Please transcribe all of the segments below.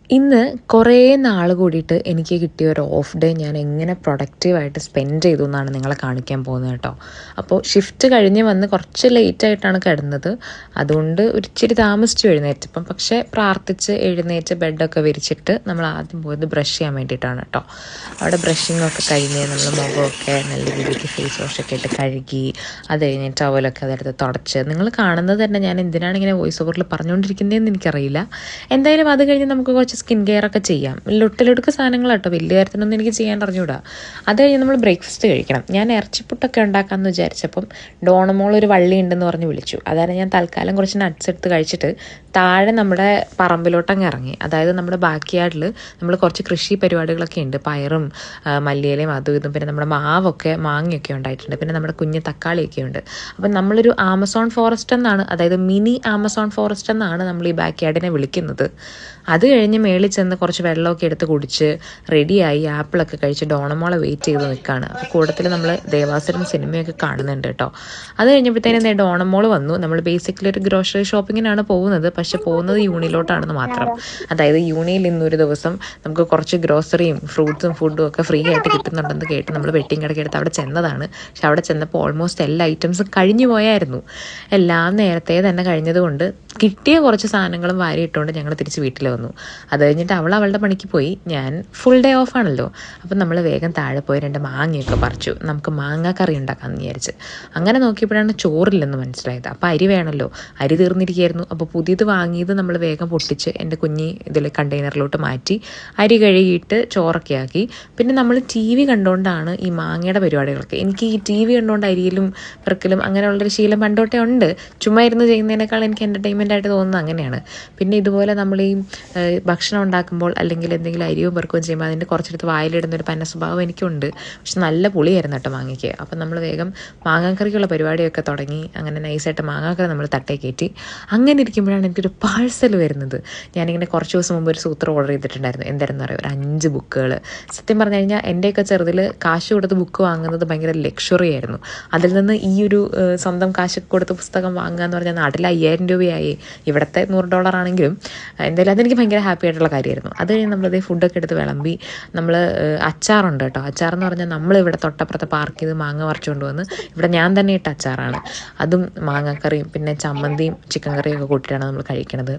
ഇന്ന് കുറേ നാൾ കൂടിയിട്ട് എനിക്ക് കിട്ടിയ ഒരു ഓഫ് ഡേ ഞാൻ എങ്ങനെ പ്രൊഡക്റ്റീവായിട്ട് സ്പെൻഡ് ചെയ്തു എന്നാണ് നിങ്ങളെ കാണിക്കാൻ പോകുന്നത് കേട്ടോ. അപ്പോൾ ഷിഫ്റ്റ് കഴിഞ്ഞ് വന്ന് കുറച്ച് ലേറ്റായിട്ടാണ് കിടന്നത്. അതുകൊണ്ട് ഒരിച്ചിരി താമസിച്ചു എഴുന്നേറ്റപ്പം. പക്ഷേ പ്രാർത്ഥിച്ച് എഴുന്നേറ്റ് ബെഡൊക്കെ വിരിച്ചിട്ട് നമ്മൾ ആദ്യം പോയത് ബ്രഷ് ചെയ്യാൻ വേണ്ടിയിട്ടാണ് കേട്ടോ. അവിടെ ബ്രഷിങ്ങൊക്കെ കഴിഞ്ഞ് നമ്മൾ മുഖമൊക്കെ നല്ല രീതിക്ക് ഫേസ് വാഷൊക്കെ ഇട്ട് കഴുകി, അത് കഴിഞ്ഞ് ടവലൊക്കെ അതെടുത്ത് തുടച്ച്. നിങ്ങൾ കാണുന്നത് തന്നെ ഞാൻ എന്തിനാണ് ഇങ്ങനെ വോയിസ് ഓവറിൽ പറഞ്ഞുകൊണ്ടിരിക്കുന്നതെന്ന് എനിക്കറിയില്ല. എന്തായാലും അത് കഴിഞ്ഞ് നമുക്ക് കുറച്ച് സ്കിൻ കെയർ ഒക്കെ ചെയ്യാം. ലൊട്ടിലൊടുക്ക് സാധനങ്ങൾ കേട്ടോ, വലിയ കാര്യത്തിനൊന്നും എനിക്ക് ചെയ്യാൻ അറിഞ്ഞൂടാ. അത് കഴിഞ്ഞ് നമ്മൾ ബ്രേക്ക്ഫാസ്റ്റ് കഴിക്കണം. ഞാൻ ഇറച്ചിപ്പുട്ടൊക്കെ ഉണ്ടാക്കാമെന്ന് വിചാരിച്ചപ്പം ഡോണമോൾ ഒരു വള്ളി ഉണ്ടെന്ന് പറഞ്ഞ് വിളിച്ചു. അതായത് ഞാൻ തൽക്കാലം കുറച്ച് നട്ട്സ് എടുത്ത് കഴിച്ചിട്ട് താഴെ നമ്മുടെ പറമ്പിലോട്ടങ്ങ് ഇറങ്ങി. അതായത് നമ്മുടെ ബാക്ക് യാർഡിൽ നമ്മൾ കുറച്ച് കൃഷി പരിപാടികളൊക്കെ ഉണ്ട്. പയറും മല്ലിയിലയും അതും ഇതും, പിന്നെ നമ്മുടെ മാവൊക്കെ മാങ്ങയൊക്കെ ഉണ്ടായിട്ടുണ്ട്, പിന്നെ നമ്മുടെ കുഞ്ഞ് തക്കാളിയൊക്കെ ഉണ്ട്. അപ്പം നമ്മളൊരു ആമസോൺ ഫോറസ്റ്റ് എന്നാണ്, അതായത് മിനി ആമസോൺ ഫോറസ്റ്റ് എന്നാണ് നമ്മൾ ഈ ബാക്ക് യാർഡിനെ വിളിക്കുന്നത്. അത് കഴിഞ്ഞ് മേളിൽ ചെന്ന് കുറച്ച് വെള്ളമൊക്കെ എടുത്ത് കുടിച്ച് റെഡിയായി ആപ്പിളൊക്കെ കഴിച്ച് ഡോണമോളെ വെയിറ്റ് ചെയ്ത് നിൽക്കുകയാണ്. അപ്പോൾ കൂട്ടത്തിൽ നമ്മൾ ദേവാസുരം സിനിമയൊക്കെ കാണുന്നുണ്ട് കേട്ടോ. അത് കഴിഞ്ഞപ്പോഴത്തേനും ഡോണമോൾ വന്നു. നമ്മൾ ബേസിക്കലി ഒരു ഗ്രോസറി ഷോപ്പിങ്ങിനാണ് പോകുന്നത്, പക്ഷെ പോകുന്നത് യൂണിയിലോട്ടാണെന്ന് മാത്രം. അതായത് യൂണിയിൽ ഇന്നൊരു ദിവസം നമുക്ക് കുറച്ച് ഗ്രോസറിയും ഫ്രൂട്ട്സും ഫുഡും ഒക്കെ ഫ്രീ ആയിട്ട് കിട്ടുന്നുണ്ടെന്ന് കേട്ട് നമ്മൾ വെട്ടിങ് കടക്കെടുത്ത് അവിടെ ചെന്നതാണ്. പക്ഷെ അവിടെ ചെന്നപ്പോൾ ഓൾമോസ്റ്റ് എല്ലാ ഐറ്റംസും കഴിഞ്ഞു പോയായിരുന്നു. എല്ലാം നേരത്തെ തന്നെ കഴിഞ്ഞതുകൊണ്ട് കിട്ടിയ കുറച്ച് സാധനങ്ങളും വാരിയിട്ടുകൊണ്ട് ഞങ്ങൾ തിരിച്ച് വീട്ടിൽ വന്നു. അത് കഴിഞ്ഞിട്ട് അവളുടെ പണിക്ക് പോയി. ഞാൻ ഫുൾ ഡേ ഓഫ് ആണല്ലോ. അപ്പം നമ്മൾ വേഗം താഴെ പോയി 2 മാങ്ങയൊക്കെ പറിച്ചു. നമുക്ക് മാങ്ങാക്കറി ഉണ്ടാക്കാമെന്ന് വിചാരിച്ച്. അങ്ങനെ നോക്കിയപ്പോഴാണ് ചോറില്ലെന്ന് മനസ്സിലായത്. അപ്പോൾ അരി വേണമല്ലോ, അരി തീർന്നിരിക്കുകയായിരുന്നു. അപ്പോൾ പുതിയത് വാങ്ങിയത് നമ്മൾ വേഗം പൊട്ടിച്ച് എൻ്റെ കുഞ്ഞി ഇതിൽ കണ്ടെയ്നറിലോട്ട് മാറ്റി അരി കഴുകിയിട്ട് ചോറൊക്കെ ആക്കി. പിന്നെ നമ്മൾ TV കണ്ടുകൊണ്ടാണ് ഈ മാങ്ങയുടെ പരിപാടികളൊക്കെ. എനിക്ക് ഈ TV കണ്ടുകൊണ്ട് അരിയിലും പെറുക്കലും അങ്ങനെയുള്ളൊരു ശീലം പണ്ടോട്ടേ ഉണ്ട്. ചുമ്മാ ഇരുന്ന് ചെയ്യുന്നതിനേക്കാൾ എനിക്ക് എൻ്റർടൈൻമെൻ്റ് ആയിട്ട് തോന്നുന്നത് അങ്ങനെയാണ്. പിന്നെ ഇതുപോലെ നമ്മൾ ഈ ഭക്ഷണം ഉണ്ടാക്കുമ്പോൾ അല്ലെങ്കിൽ എന്തെങ്കിലും അരിയോ പെറുക്കുകയും ചെയ്യുമ്പോൾ അതിൻ്റെ കുറച്ചെടുത്ത് വായിലിടുന്നൊരു പന്ന സ്വഭാവം എനിക്കുണ്ട്. പക്ഷെ നല്ല പുളിയായിരുന്നു കേട്ടോ മാങ്ങയ്ക്ക്. അപ്പം നമ്മൾ വേഗം മാങ്ങാക്കറിക്കുള്ള പരിപാടിയൊക്കെ തുടങ്ങി. അങ്ങനെ നൈസായിട്ട് മാങ്ങാക്കറി നമ്മൾ തട്ടേ കയറ്റി. അങ്ങനെ ഇരിക്കുമ്പോഴാണ് എനിക്കൊരു പാഴ്സൽ വരുന്നത്. ഞാനിങ്ങനെ കുറച്ച് ദിവസം മുമ്പ് ഒരു സൂത്രം ഓർഡർ ചെയ്തിട്ടുണ്ടായിരുന്നു. എന്തായിരുന്നു അറിയാം, ഒരു 5 ബുക്കുകൾ. സത്യം പറഞ്ഞു കഴിഞ്ഞാൽ എൻ്റെയൊക്കെ ചെറുതിൽ കാശ് കൊടുത്ത് ബുക്ക് വാങ്ങുന്നത് ഭയങ്കര ലക്ഷറി ആയിരുന്നു. അതിൽ നിന്ന് ഈ ഒരു സ്വന്തം കാശ് കൊടുത്ത് പുസ്തകം വാങ്ങുക എന്ന് പറഞ്ഞാൽ നാട്ടിൽ 5000 രൂപയായി. ഇവിടുത്തെ $100 ആണെങ്കിലും എന്തായാലും അതെനിക്ക് ഭയങ്കര ഹാപ്പി ആയിട്ടുള്ള കാര്യമായിരുന്നു. അത് കഴിഞ്ഞ് നമ്മളതേ ഫുഡൊക്കെ എടുത്ത് വിളമ്പി. നമ്മൾ അച്ചാറുണ്ട് കേട്ടോ. അച്ചാറെന്ന് പറഞ്ഞാൽ നമ്മളിവിടെ തൊട്ടപ്പുറത്ത് പാർക്ക് ചെയ്ത് മാങ്ങ പറിച്ചുകൊണ്ട് വന്ന് ഇവിടെ ഞാൻ തന്നെ ഇട്ട അച്ചാറാണ്. അതും മാങ്ങാക്കറിയും പിന്നെ ചമ്മന്തിയും ചിക്കൻ കറിയൊക്കെ കൂട്ടിയിട്ടാണ് നമ്മൾ കഴിക്കണത്.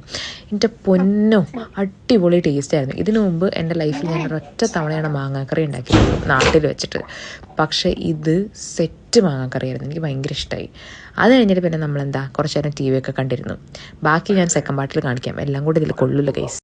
എൻ്റെ പൊന്നോ, അടിപൊളി ടേസ്റ്റ് ആയിരുന്നു. ഇതിനു മുമ്പ് എൻ്റെ ലൈഫിൽ ഞാൻ ഒരൊറ്റ തവണയാണ് മാങ്ങാക്കറി ഉണ്ടാക്കിയത് നാട്ടിൽ വെച്ചിട്ട്. പക്ഷേ ഇത് സെറ്റ് മാങ്ങാക്കറിയായിരുന്നു. എനിക്ക് ഭയങ്കര ഇഷ്ടമായി. അത് കഴിഞ്ഞിട്ട് പിന്നെ നമ്മളെന്താ കുറച്ച് നേരം TV ഒക്കെ കണ്ടിരുന്നു. ബാക്കി ഞാൻ സെക്കൻഡ് പാർട്ടിൽ കാണിക്കാം. എല്ലാം കൂടി ഇതിൽ കൊള്ളില്ല ഗൈസ്.